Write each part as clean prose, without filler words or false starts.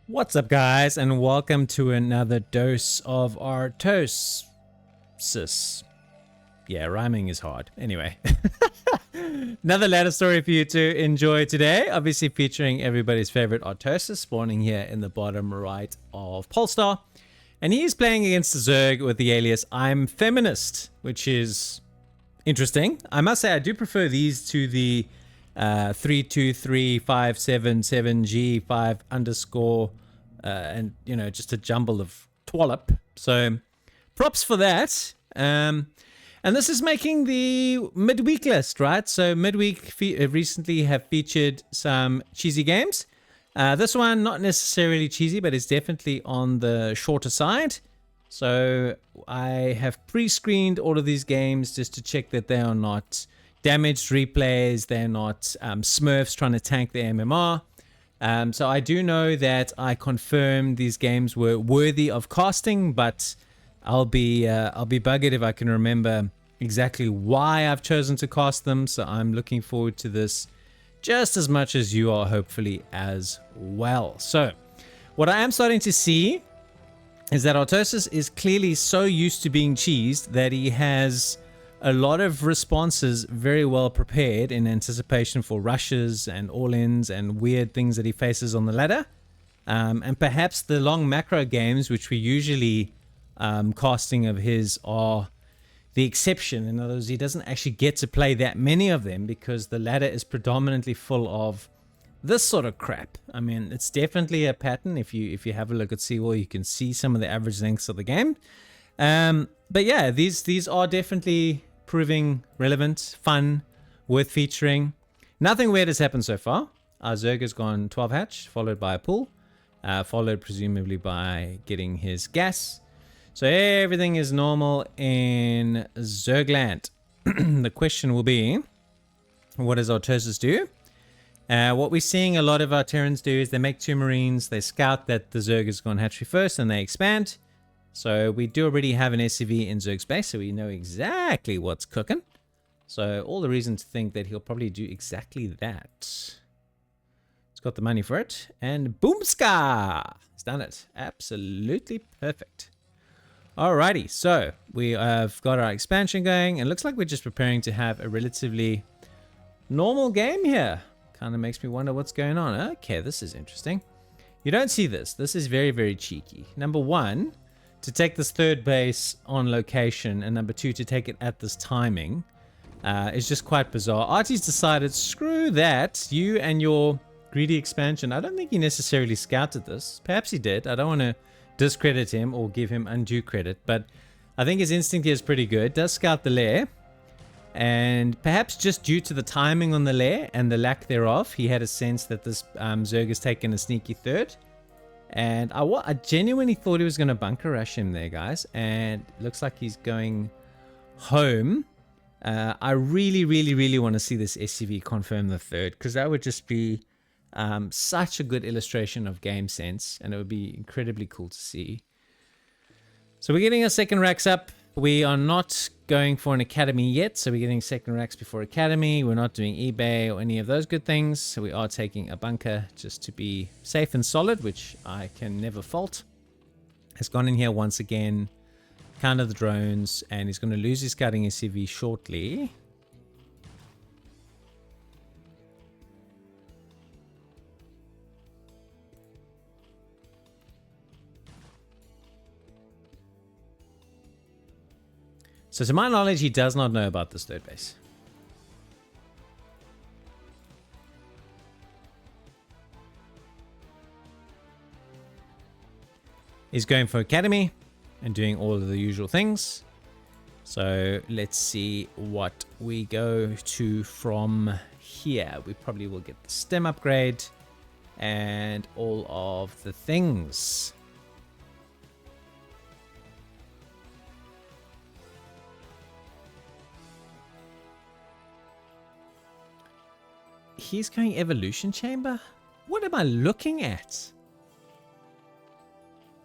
What's up, guys, and welcome to another dose of Artosis. Yeah, rhyming is hard. Anyway, another ladder story for you to enjoy today. Obviously featuring everybody's favorite Artosis, spawning here in the bottom right of Polestar. And he's playing against the Zerg with the alias I'm Feminist, which is interesting. I must say I do prefer these to the 323577G5 underscore and just a jumble of twallop. So props for that. And this is making the midweek list, right? So midweek recently have featured some cheesy games. This one not necessarily cheesy, but it's definitely on the shorter side. So I have pre-screened all of these games just to check that they are not damaged replays, they're not Smurfs trying to tank the MMR. So I do know that I confirmed these games were worthy of casting, but I'll be buggered if I can remember exactly why I've chosen to cast them. So I'm looking forward to this just as much as you are, hopefully, as well. So what I am starting to see is that Artosis is clearly so used to being cheesed that he has a lot of responses very well prepared in anticipation for rushes and all-ins and weird things that he faces on the ladder. And perhaps the long macro games, which we usually casting of his, are the exception. In other words, he doesn't actually get to play that many of them because the ladder is predominantly full of this sort of crap. I mean, it's definitely a pattern. If you have a look at Seawall, you can see some of the average lengths of the game. But yeah, these are definitely proving relevant, fun, worth featuring. Nothing weird has happened so far. Our Zerg has gone 12 hatch, followed by a pull, followed presumably by getting his gas. So everything is normal in Zergland. The question will be, what does Artosis do? What we're seeing a lot of our Terrans do is they make 2 Marines, they scout that the Zerg has gone hatchery first, and they expand. So we do already have an SCV in Zerg space, so we know exactly what's cooking. So all the reason to think that he'll probably do exactly that. He's got the money for it, and boomska! He's done it. Absolutely perfect. Alrighty, so we have got our expansion going, and looks like we're just preparing to have a relatively normal game here. Kind of makes me wonder what's going on. Okay, this is interesting. You don't see this. This is very, very cheeky. Number one, to take this third base on location, and number two, to take it at this timing, is just quite bizarre. Artie's decided, screw that, you and your greedy expansion. I don't think he necessarily scouted this. Perhaps he did. I don't want to discredit him or give him undue credit, but I think his instinct here is pretty good. Does scout the lair, and perhaps just due to the timing on the lair and the lack thereof, he had a sense that this Zerg has taken a sneaky third. And I genuinely thought he was going to bunker rush him there, guys. And it looks like he's going home. I really, really, really want to see this SCV confirm the third, because that would just be such a good illustration of game sense. And it would be incredibly cool to see. So we're getting our second racks up. We are not going for an academy yet, so we're getting second racks before academy. We're not doing eBay or any of those good things, so we are taking a bunker just to be safe and solid, which I can never fault. Has gone in here once again, counter the drones, and he's going to lose his scouting SCV shortly. So to my knowledge, he does not know about this third base. He's going for academy and doing all of the usual things. So let's see what we go to from here. We probably will get the stem upgrade and all of the things. He's going evolution chamber? What am I looking at?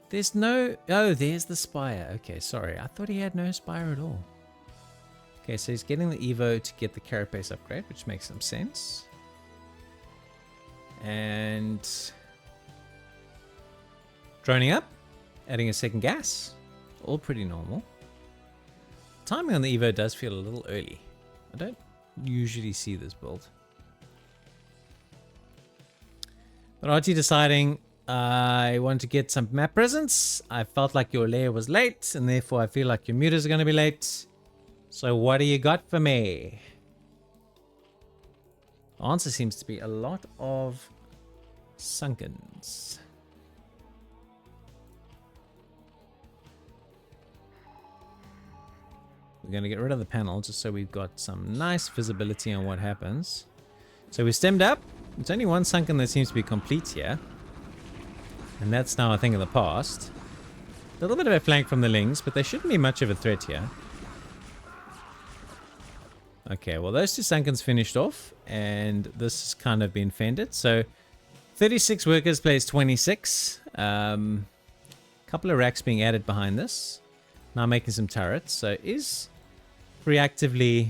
There's no... Oh, there's the spire. Okay, sorry. I thought he had no spire at all. Okay, so he's getting the Evo to get the carapace upgrade, which makes some sense. And Droning up, adding a second gas, all pretty normal. Timing on the Evo does feel a little early. I don't usually see this build. But Artie deciding I want to get some map presence. I felt like your layer was late, and therefore I feel like your mutas are going to be late. So what do you got for me? The answer seems to be a lot of sunkens. We're going to get rid of the panel just so we've got some nice visibility on what happens. So we stemmed up. It's only one sunken that seems to be complete here. And that's now a thing of the past. A little bit of a flank from the Lings, but they shouldn't be much of a threat here. Okay, well those two sunkens finished off, and this has kind of been fended. So 36 workers plays 26. Couple of racks being added behind this. Now making some turrets. So is reactively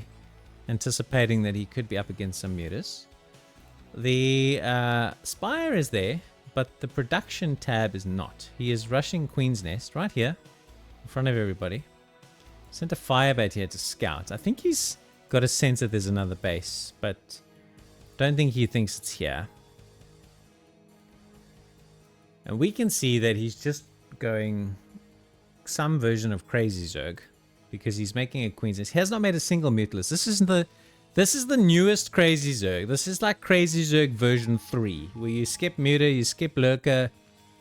anticipating that he could be up against some mutas. The Spire is there, but the production tab is not. He is rushing Queen's Nest right here in front of everybody. Sent a firebait here to scout. I think he's got a sense that there's another base, but don't think he thinks it's here. And we can see that he's just going some version of Crazy Zerg because he's making a Queen's Nest. He has not made a single mutalist. This is the newest Crazy Zerg. This is like Crazy Zerg version 3, where you skip Muta, you skip Lurker,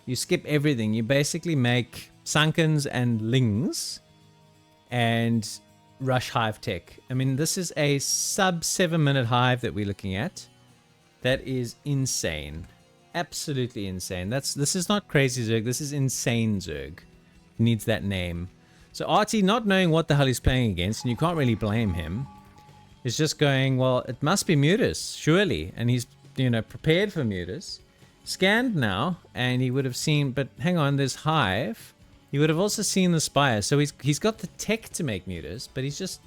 you skip everything. You basically make Sunkens and Lings and rush Hive tech. I mean, this is a sub 7-minute Hive that we're looking at. That is insane. Absolutely insane. This is not Crazy Zerg. This is insane Zerg. Needs that name. So Artie, not knowing what the hell he's playing against, and you can't really blame him, is just going, well, it must be mutas, surely. And he's, prepared for mutas. Scanned now, and he would have seen, but hang on, there's Hive. He would have also seen the Spire. So he's got the tech to make mutas, but he's just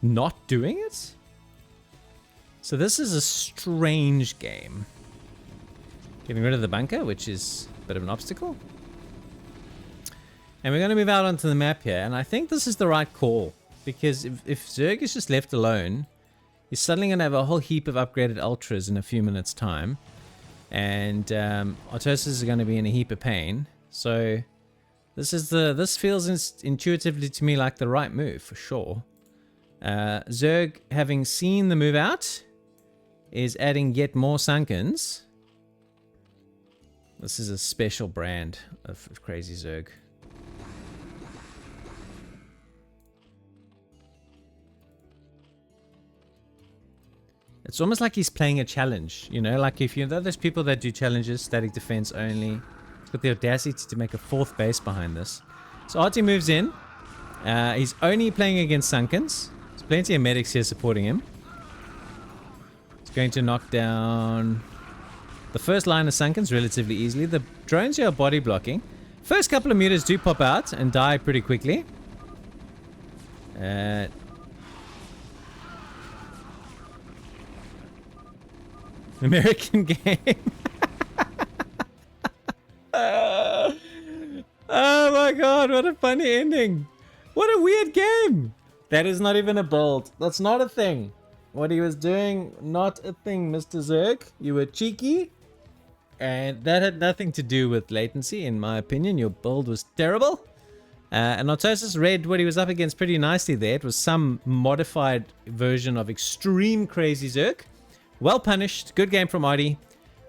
not doing it? So this is a strange game. Getting rid of the bunker, which is a bit of an obstacle. And we're going to move out onto the map here, and I think this is the right call. Because if Zerg is just left alone, he's suddenly going to have a whole heap of upgraded Ultras in a few minutes' time. And Artosis are going to be in a heap of pain. So this feels intuitively to me like the right move, for sure. Zerg, having seen the move out, is adding yet more Sunkens. This is a special brand of Crazy Zerg. It's almost like he's playing a challenge, like if you know those people that do challenges, static defense only. He's got the audacity to make a 4th base behind this. So Artie moves in. He's only playing against Sunkens. There's plenty of medics here supporting him. He's going to knock down the first line of Sunkens relatively easily. The drones here are body blocking. First couple of mutas do pop out and die pretty quickly. American game. Oh my god, what a funny ending. What a weird game. That is not even a build. That's not a thing. What he was doing, not a thing, Mr. Zerg. You were cheeky. And that had nothing to do with latency, in my opinion. Your build was terrible. And Artosis read what he was up against pretty nicely there. It was some modified version of Extreme Crazy Zerg. Well punished. Good game from Artie.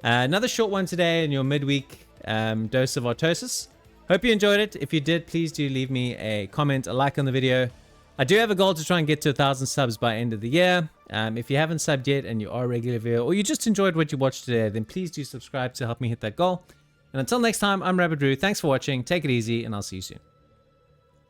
Another short one today in your midweek dose of Artosis. Hope you enjoyed it. If you did, please do leave me a comment, a like on the video. I do have a goal to try and get to 1,000 subs by end of the year. If you haven't subbed yet and you are a regular viewer, or you just enjoyed what you watched today, then please do subscribe to help me hit that goal. And until next time, I'm Rabbit Drew. Thanks for watching. Take it easy, and I'll see you soon.